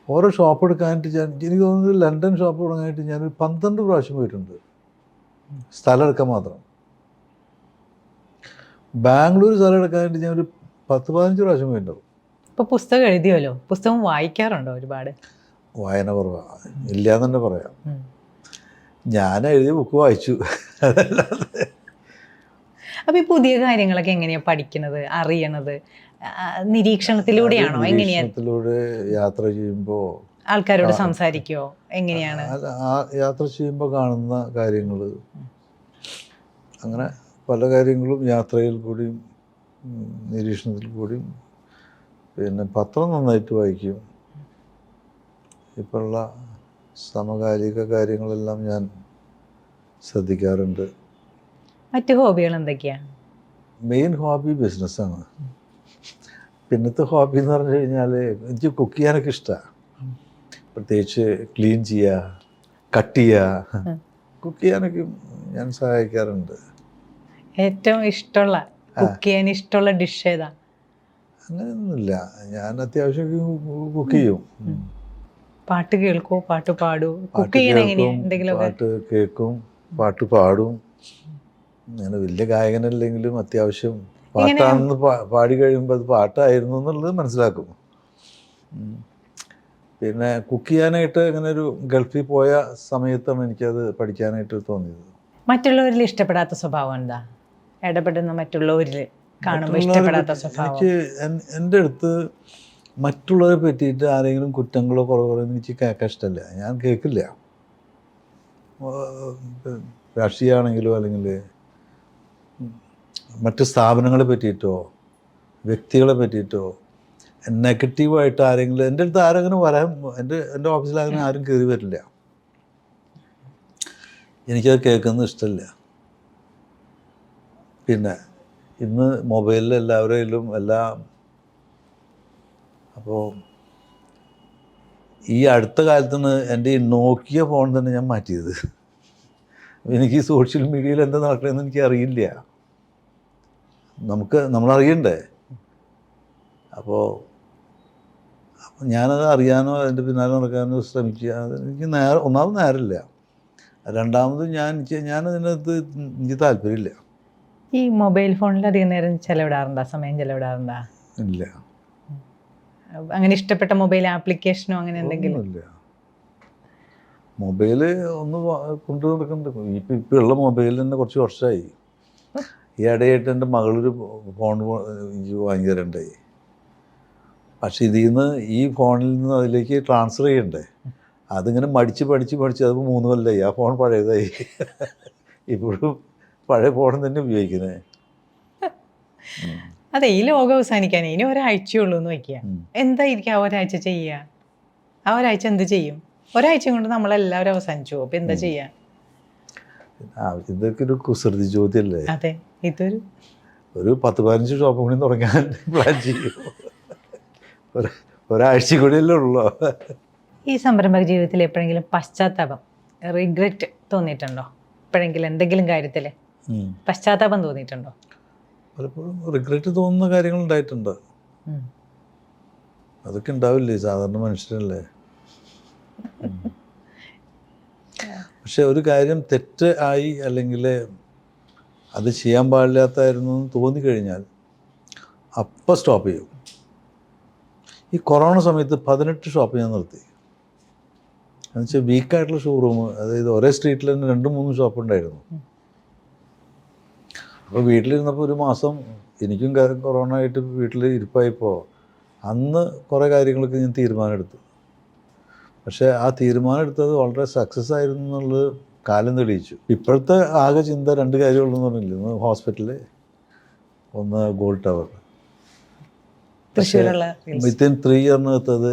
ഓരോ ഷോപ്പ് എടുക്കാനായിട്ട് എനിക്ക് തോന്നുന്നത് ലണ്ടൻ ഷോപ്പ് തുടങ്ങാനായിട്ട് ഞാനൊരു 12 പ്രാവശ്യം പോയിട്ടുണ്ട്, സ്ഥലം എടുക്കാൻ മാത്രം. ബാംഗ്ലൂർ സ്ഥലം എടുക്കാനായിട്ട് ഞാനൊരു 10-15 പ്രാവശ്യം പോയിട്ടുണ്ടാവും. ഇപ്പോൾ പുസ്തകം എഴുതിയല്ലോ, പുസ്തകം വായിക്കാറുണ്ടോ? ഒരുപാട് വായന കുറവാണ്, ഇല്ല എന്ന് തന്നെ പറയാം. ഞാൻ എഴുതിയ ബുക്ക് വായിച്ചു, അതല്ലാതെ. അപ്പോൾ ഈ പുതിയ കാര്യങ്ങളൊക്കെ എങ്ങനെയാണ് പഠിക്കുന്നത്, അറിയണത്? നിരീക്ഷണത്തിലൂടെയാണോ? എങ്ങനെയാണ്? നിരീക്ഷണത്തിലൂടെ യാത്ര ചെയ്യുമ്പോൾ ആൾക്കാരോട് സംസാരിക്കുമോ? എങ്ങനെയാണ്? യാത്ര ചെയ്യുമ്പോൾ കാണുന്ന കാര്യങ്ങൾ, അങ്ങനെ പല കാര്യങ്ങളും യാത്രയിൽ കൂടിയും നിരീക്ഷണത്തിൽ കൂടിയും. പിന്നെ പത്രം നന്നായിട്ട് വായിക്കും. ഇപ്പോഴുള്ള സമകാലിക കാര്യങ്ങളെല്ലാം ഞാൻ ശ്രദ്ധിക്കാറുണ്ട്. മറ്റു ഹോബികൾ എന്തൊക്കെയാണ്? മെയിൻ ഹോബി ബിസിനസ്സാണ്. പിന്നത്തെ ഹോബി എന്ന് പറഞ്ഞു കഴിഞ്ഞാൽ എനിക്ക് കുക്ക് ചെയ്യാനൊക്കെ ഇഷ്ടമാണ്. പ്രത്യേകിച്ച് ക്ലീൻ ചെയ്യുക, കട്ട് ചെയ്യുക, കുക്ക് ചെയ്യാനൊക്കെ ഞാൻ സഹായിക്കാറുണ്ട്. ഏറ്റവും ഇഷ്ടമുള്ള കുക്ക് ചെയ്യാൻ ഇഷ്ടമുള്ള ഡിഷ് ഏതാ? അങ്ങനെയൊന്നുമില്ല, ഞാൻ അത്യാവശ്യം കുക്ക് ചെയ്യും. പാട്ട് കേൾക്കോ, പാട്ട് പാടൂ? പാട്ട് കുക്ക് ചെയ്യണ എങ്ങനെയാ? കേൾക്കും, എന്തെങ്കിലുമൊക്കെ പാട്ട് കേൾക്കും, പാട്ട് പാടും. അങ്ങനെ വലിയ ഗായകനല്ലെങ്കിലും അത്യാവശ്യം പാട്ടാണെന്ന് പാടി കഴിയുമ്പോൾ അത് പാട്ടായിരുന്നു എന്നുള്ളത് മനസ്സിലാക്കും. പിന്നെ കുക്ക് ചെയ്യാനായിട്ട് അങ്ങനെ ഒരു ഗൾഫിൽ പോയ സമയത്താണ് എനിക്കത് പഠിക്കാനായിട്ട് തോന്നിയത്. മറ്റുള്ളവരിൽ ഇഷ്ടപ്പെടാത്ത സ്വഭാവം എന്താ? ഇടപെടുന്ന മറ്റുള്ളവരിൽ കാണുമ്പോൾ ഇഷ്ടപ്പെടാത്ത സ്വഭാവം? എനിക്ക് എൻ്റെ അടുത്ത് മറ്റുള്ളവരെ പറ്റിയിട്ട് ആരെങ്കിലും കുറ്റങ്ങളോ കുറവുകളോ എനിക്ക് കേൾക്കാൻ ഇഷ്ടമല്ല. ഞാൻ കേൾക്കില്ല. രാഷ്ട്രീയമാണെങ്കിലോ അല്ലെങ്കിൽ മറ്റ് സ്ഥാപനങ്ങളെ പറ്റിയിട്ടോ വ്യക്തികളെ പറ്റിയിട്ടോ നെഗറ്റീവായിട്ട് ആരെങ്കിലും എൻ്റെ അടുത്ത് ആരെങ്കിലും വരാൻ എൻ്റെ ഓഫീസിൽ അങ്ങനെ ആരും കയറി വരില്ല. എനിക്കത് കേൾക്കുന്നത് ഇഷ്ടമില്ല. പിന്നെ ഇന്ന് മൊബൈലിൽ എല്ലാവരെയും എല്ലാം, അപ്പോൾ ഈ അടുത്ത കാലത്താണ് എൻ്റെ ഈ നോക്കിയ ഫോൺ തന്നെ ഞാൻ മാറ്റിയത്. എനിക്ക് ഈ സോഷ്യൽ മീഡിയയിൽ എന്താ നടക്കണമെന്ന് എനിക്ക് അറിയില്ല. നമ്മളറിയണ്ടേ? അപ്പോൾ ഞാനത് അറിയാനോ അതിൻ്റെ പിന്നാലെ നടക്കാനോ ശ്രമിക്കുക, എനിക്ക് ഒന്നാമത് നേരമില്ല. രണ്ടാമത് ഞാനതിനകത്ത് എനിക്ക് താല്പര്യമില്ല. ഈ മൊബൈൽ ഫോണിൽ അധികം നേരം ചെലവിടാറുണ്ടോ? സമയം ചെലവിടാറുണ്ടോ? ഇല്ല. അങ്ങനെ ഇഷ്ടപ്പെട്ട മൊബൈൽ ആപ്ലിക്കേഷനോ അങ്ങനെ എന്തെങ്കിലും? ഇല്ല. മൊബൈല് ഒന്ന് കൊണ്ടു നടക്കുന്നുണ്ട്. ഇപ്പം ഉള്ള മൊബൈൽ തന്നെ കുറച്ച് വർഷമായി. ഈ ഇടയായിട്ട് എൻ്റെ മകളൊരു ഫോൺ എനിക്ക് വാങ്ങി തരണ്ടായി. പക്ഷെ ഇതിൽ നിന്ന് ഈ ഫോണിൽ നിന്ന് അതിലേക്ക് ട്രാൻസ്ഫർ ചെയ്യണ്ടേ? അതിങ്ങനെ പഠിച്ച് അതിപ്പോൾ 3 കൊല്ലമായി. ആ ഫോൺ പഴയതായി. ഇപ്പോഴും പഴയ ഫോൺ തന്നെ ഉപയോഗിക്കുന്നത്. അതെ, ഈ ലോകം അവസാനിക്കാൻ ഇനി ഒരാഴ്ചയുള്ളൂ എന്ന് വയ്ക്കുക. എന്തായിരിക്കും ആ ഒരാഴ്ച ചെയ്യുക? ആ ഒരാഴ്ച എന്ത് ചെയ്യും? ഒരാഴ്ച കൊണ്ട് നമ്മളെല്ലാവരും അവസാനിച്ചു പോകും. അപ്പം എന്താ ചെയ്യുക? ഇതൊക്കെ ഒരു കുസൃതി ചോദ്യമല്ലേ? അതെ, ഇതൊരു 10-15 ഷോപ്പ് കൂടി തുടങ്ങാൻ പ്ലാൻ ചെയ്യും. ഒരാഴ്ച കൂടിയല്ലേ ഉള്ളൂ. ഈ സംരംഭക ജീവിതത്തിൽ എപ്പോഴെങ്കിലും പശ്ചാത്താപം, റിഗ്രറ്റ് തോന്നിയിട്ടുണ്ടോ? എപ്പോഴെങ്കിലും എന്തെങ്കിലും കാര്യത്തിൽ പശ്ചാത്താപം തോന്നിയിട്ടുണ്ടോ? പലപ്പോഴും റിഗ്രറ്റ് തോന്നുന്ന കാര്യങ്ങൾ ഉണ്ടായിട്ടുണ്ട്. അതൊക്കെ ഉണ്ടാവില്ലേ, സാധാരണ മനുഷ്യരല്ലേ. പക്ഷെ ഒരു കാര്യം തെറ്റ് ആയി അല്ലെങ്കിൽ അത് ചെയ്യാൻ പാടില്ലാത്തായിരുന്നു എന്ന് തോന്നിക്കഴിഞ്ഞാൽ അപ്പം സ്റ്റോപ്പ് ചെയ്യും. ഈ കൊറോണ സമയത്ത് 18 ഷോപ്പ് ഞാൻ നിർത്തി. എന്നുവെച്ചാൽ വീക്കായിട്ടുള്ള ഷോറൂം, അതായത് ഒരേ സ്ട്രീറ്റിൽ തന്നെ 2-3 ഷോപ്പ് ഉണ്ടായിരുന്നു. അപ്പോൾ വീട്ടിലിരുന്നപ്പോൾ ഒരു മാസം എനിക്കും കൊറോണ ആയിട്ട് വീട്ടിൽ ഇരിപ്പായപ്പോൾ അന്ന് കുറേ കാര്യങ്ങളൊക്കെ ഞാൻ തീരുമാനമെടുത്തു. പക്ഷേ ആ തീരുമാനം എടുത്തത് വളരെ സക്സസ് ആയിരുന്നു എന്നുള്ളത് കാലം തെളിയിച്ചു. ഇപ്പോഴത്തെ ആകെ ചിന്ത 2 കാര്യമുള്ളൂ എന്ന് പറഞ്ഞില്ല. ഒന്ന് ഹോസ്പിറ്റല്, ഒന്ന് ഗോൾഡ് ടവർ. തൃശ്ശൂരുള്ള വിത്തിൻ 3 ഇയറിനകത്ത് അത്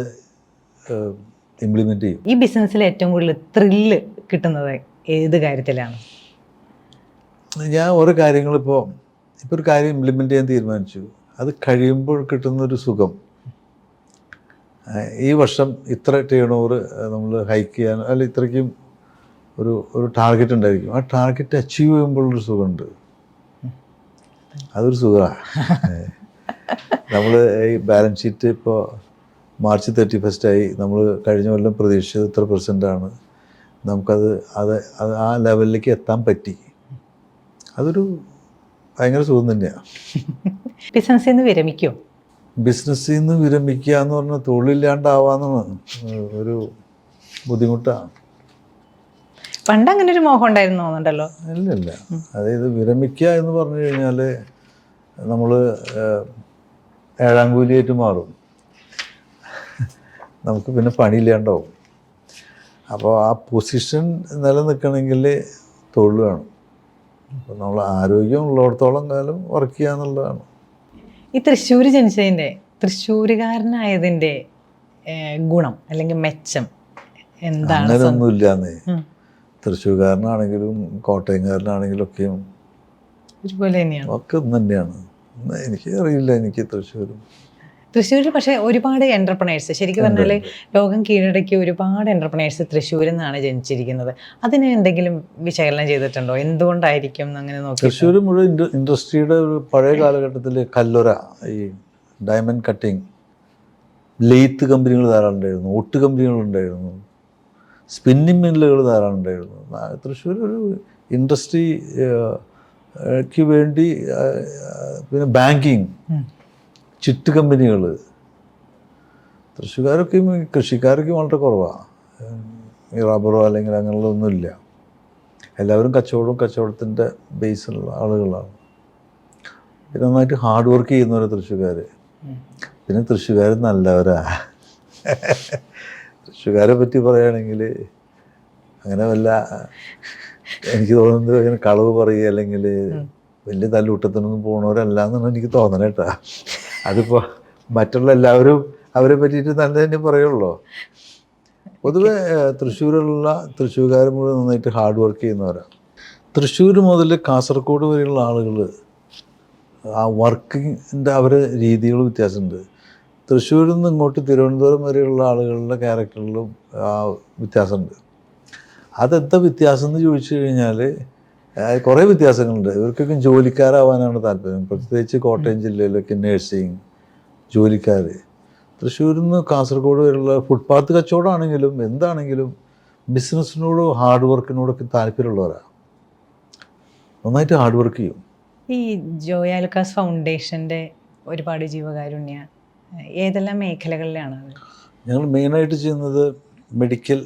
ഇംപ്ലിമെൻ്റ് ചെയ്യും. ഈ ബിസിനസ്സിൽ ഏറ്റവും കൂടുതൽ ത്രില്ല് കിട്ടുന്നത് ഏത് കാര്യത്തിലാണ്? ഞാൻ ഓരോ കാര്യങ്ങളിപ്പോൾ ഒരു കാര്യം ഇംപ്ലിമെൻ്റ് ചെയ്യാൻ തീരുമാനിച്ചു, അത് കഴിയുമ്പോൾ കിട്ടുന്നൊരു സുഖം. ഈ വർഷം ഇത്ര ടേൺ ഓവർ നമ്മൾ ഹൈക്ക് ചെയ്യാൻ അല്ല ഇത്രയ്ക്കും ഒരു ടാർഗറ്റ് ഉണ്ടായിരിക്കും. ആ ടാർഗറ്റ് അച്ചീവ് ചെയ്യുമ്പോഴൊരു സുഖമുണ്ട്. അതൊരു സുഖമാണ്. നമ്മൾ ഈ ബാലൻസ് ഷീറ്റ് ഇപ്പോൾ മാർച്ച് 31 നമ്മൾ കഴിഞ്ഞ കൊല്ലം പ്രതീക്ഷിച്ചത് ഇത്ര %ആണ്. നമുക്കത് ആ ലെവലിലേക്ക് എത്താൻ പറ്റി. അതൊരു ഭയങ്കര സുഖം തന്നെയാണ്. ബിസിനസ്സിൽ നിന്ന് വിരമിക്കുമോ? ബിസിനസ്സിൽ നിന്ന് വിരമിക്കുക എന്ന് പറഞ്ഞാൽ തൊഴിലില്ലാണ്ടാവാന്നാണ് ഒരു ബുദ്ധിമുട്ടാണ്. പണ്ട് അങ്ങനെ ഒരു മോഹം ഉണ്ടായിരുന്നു തോന്നുന്നുണ്ടല്ലോ. ഇല്ല. അതായത് വിരമിക്കുക എന്ന് പറഞ്ഞു കഴിഞ്ഞാൽ നമ്മൾ 7ാം കൂലിയായിട്ട് മാറും. നമുക്ക് പിന്നെ പണിയില്ലാണ്ടാവും. അപ്പോൾ ആ പൊസിഷൻ നിലനിൽക്കണമെങ്കിൽ തൊഴിൽ വേണം. അപ്പോൾ നമ്മൾ ആരോഗ്യം ഉള്ളിടത്തോളം കാലം വർക്ക് ചെയ്യുക എന്നുള്ളതാണ്. ഈ തൃശ്ശൂർ ജനിച്ചതിൻ്റെ, തൃശ്ശൂരുകാരനായതിൻ്റെ ഗുണം അല്ലെങ്കിൽ മെച്ചം എന്താണ്? അങ്ങനെയൊന്നുമില്ലാന്നേ. തൃശ്ശൂർകാരനാണെങ്കിലും കോട്ടയംകാരനാണെങ്കിലും ഒക്കെയും ഒരുപോലെ തന്നെയാണ്. ഒക്കെ ഒന്ന് തന്നെയാണ്. എനിക്ക് അറിയില്ല, എനിക്ക് തൃശ്ശൂരും തൃശ്ശൂരിൽ പക്ഷേ ഒരുപാട് എന്റർപ്രണേഴ്സ് ശരിക്കും പറഞ്ഞാൽ ലോകം കീഴടക്കിയ ഒരുപാട് എന്റർപ്രണേഴ്സ് തൃശ്ശൂരിൽ നിന്നാണ് ജനിച്ചിരിക്കുന്നത്. അതിന് എന്തെങ്കിലും വിശകലനം ചെയ്തിട്ടുണ്ടോ? എന്തുകൊണ്ടായിരിക്കും എന്ന് അങ്ങനെ നോക്കി? തൃശ്ശൂർ മുഴുവൻ ഇൻഡസ്ട്രിയുടെ ഒരു പഴയ കാലഘട്ടത്തിൽ കല്ലുര, ഈ ഡയമണ്ട് കട്ടിങ്, ലെയ്ത്ത് കമ്പനികൾ ധാരാളം ഉണ്ടായിരുന്നു, ഒട്ട് കമ്പനികളുണ്ടായിരുന്നു, സ്പിന്നിങ് മില്ലുകൾ ധാരാളം ഉണ്ടായിരുന്നു. തൃശ്ശൂർ ഒരു ഇൻഡസ്ട്രിക്ക് വേണ്ടി, പിന്നെ ബാങ്കിങ്, ചിട്ട് കമ്പനികൾ, തൃശ്ശൂർക്കാരൊക്കെയും കൃഷിക്കാരൊക്കെയും വളരെ കുറവാണ്. ഈ റബ്ബറോ അല്ലെങ്കിൽ അങ്ങനെയുള്ളതൊന്നുമില്ല. എല്ലാവരും കച്ചവടത്തിൻ്റെ ബേസിലുള്ള ആളുകളാണ്. പിന്നെ നന്നായിട്ട് ഹാർഡ് വർക്ക് ചെയ്യുന്നവരെ തൃശ്ശൂർക്കാർ. പിന്നെ തൃശ്ശൂർക്കാർ നല്ലവരാ. തൃശ്ശൂർക്കാരെ പറ്റി പറയുകയാണെങ്കിൽ അങ്ങനെ വല്ല, എനിക്ക് തോന്നുന്നത് അങ്ങനെ കളവ് പറയുക അല്ലെങ്കിൽ വലിയ തല്ലൂട്ടത്തിനൊന്നും പോണവരല്ല എന്നാണ് എനിക്ക് തോന്നണേട്ടാ. അതിപ്പോൾ മറ്റുള്ള എല്ലാവരും അവരെ പറ്റിയിട്ട് നല്ല തന്നെ പറയുള്ളൂ. പൊതുവെ തൃശ്ശൂർക്കാർ മുഴുവൻ നന്നായിട്ട് ഹാർഡ് വർക്ക് ചെയ്യുന്നവരാണ്. തൃശ്ശൂർ മുതൽ കാസർഗോഡ് വരെയുള്ള ആളുകൾ ആ വർക്കിങ്ങിൻ്റെ അവരുടെ രീതികൾ വ്യത്യാസമുണ്ട്. തൃശ്ശൂരിൽ നിന്ന് ഇങ്ങോട്ട് തിരുവനന്തപുരം വരെയുള്ള ആളുകളുടെ ക്യാരക്ടറിലും വ്യത്യാസമുണ്ട്. അതെന്താ വ്യത്യാസം എന്ന് ചോദിച്ചു കഴിഞ്ഞാൽ കുറേ വ്യത്യാസങ്ങളുണ്ട്. ഇവർക്കൊക്കെ ജോലിക്കാരാവാനാണ് താല്പര്യം, പ്രത്യേകിച്ച് കോട്ടയം ജില്ലയിലൊക്കെ നേഴ്സിങ് ജോലിക്കാർ. തൃശ്ശൂരിൽ നിന്ന് കാസർഗോഡ് വരെയുള്ള ഫുട്പാത്ത് കച്ചവടമാണെങ്കിലും എന്താണെങ്കിലും ബിസിനസ്സിനോടും ഹാർഡ് വർക്കിനോടൊക്കെ താല്പര്യമുള്ളവരാണ്. നന്നായിട്ട് ഹാർഡ് വർക്ക് ചെയ്യും. ഈ ജോയ ലുക്കാസ് ഫൗണ്ടേഷൻ്റെ ഒരുപാട് ജീവകാരുണ്യ ഏതെല്ലാം മേഖലകളിലാണ്? ഞങ്ങൾ മെയിനായിട്ട് ചെയ്യുന്നത് മെഡിക്കൽ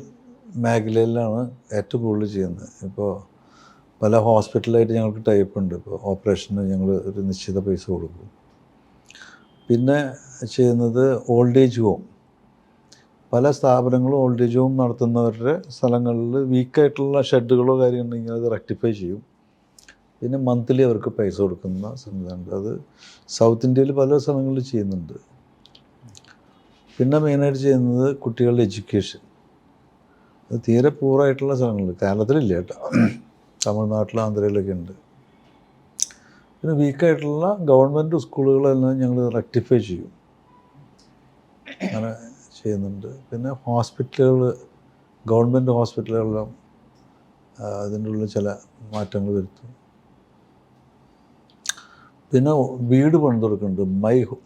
മേഖലയിലാണ് ഏറ്റവും കൂടുതൽ ചെയ്യുന്നത്. ഇപ്പോൾ പല ഹോസ്പിറ്റലായിട്ട് ഞങ്ങൾക്ക് ടൈപ്പ് ഉണ്ട്. ഇപ്പോൾ ഓപ്പറേഷന് ഞങ്ങൾ ഒരു നിശ്ചിത പൈസ കൊടുക്കും. പിന്നെ ചെയ്യുന്നത് ഓൾഡ് ഏജ് ഹോം. പല സ്ഥാപനങ്ങളും ഓൾഡ് ഏജ് ഹോം നടത്തുന്നവരുടെ സ്ഥലങ്ങളിൽ വീക്കായിട്ടുള്ള ഷെഡുകളോ കാര്യങ്ങളുണ്ടെങ്കിൽ അത് റെക്ടിഫൈ ചെയ്യും. പിന്നെ മന്ത്ലി അവർക്ക് പൈസ കൊടുക്കുന്ന സംവിധാനമുണ്ട്. അത് സൗത്ത് ഇന്ത്യയിൽ പല സ്ഥലങ്ങളിൽ ചെയ്യുന്നുണ്ട്. പിന്നെ മെയിനായിട്ട് ചെയ്യുന്നത് കുട്ടികളുടെ എഡ്യൂക്കേഷൻ. അത് തീരെ പൂറായിട്ടുള്ള സ്ഥലങ്ങളിൽ, കേരളത്തിലില്ല കേട്ടോ, തമിഴ്നാട്ടിൽ ആന്ധ്രയിലൊക്കെ ഉണ്ട്. പിന്നെ വീക്കായിട്ടുള്ള ഗവൺമെൻറ് സ്കൂളുകളെല്ലാം ഞങ്ങൾ റെക്ടിഫൈ ചെയ്യും, അങ്ങനെ ചെയ്യുന്നുണ്ട്. പിന്നെ ഹോസ്പിറ്റലുകൾ, ഗവൺമെൻറ് ഹോസ്പിറ്റലുകളെല്ലാം അതിൻ്റെ ഉള്ളിൽ ചില മാറ്റങ്ങൾ വരുത്തും. പിന്നെ വീട് പണിത് കൊടുക്കുന്നുണ്ട്.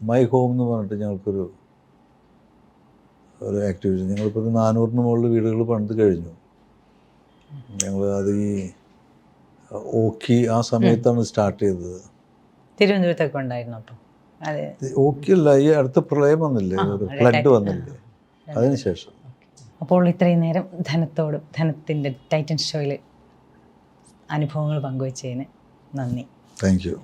മൈ ഹോം എന്ന് പറഞ്ഞിട്ട് ഞങ്ങൾക്കൊരു ആക്ടിവിറ്റി. ഞങ്ങളിപ്പോൾ ഒരു 400-ന് മുകളിൽ വീടുകൾ പണിത് കഴിഞ്ഞു. ഞങ്ങൾ അത് ഈ ഓക്കി ആ സമയത്താണ് സ്റ്റാർട്ട് ചെയ്തത്. തിരുവനന്തപുരത്തൊക്കെ ഉണ്ടായിരുന്നു. അപ്പോൾ അതെ, ഓക്കിയല്ല, ഈ അടുത്ത പ്രളയം വന്നില്ലേ, ഒരു ഫ്ലഡ് വന്നില്ലേ, അതിനുശേഷം. അപ്പോൾ ഇത്രയും നേരം ധനത്തിൻ്റെ ടൈറ്റൻ ഷോയിൽ അനുഭവങ്ങൾ പങ്കുവച്ചതിന് നന്ദി. Thank you.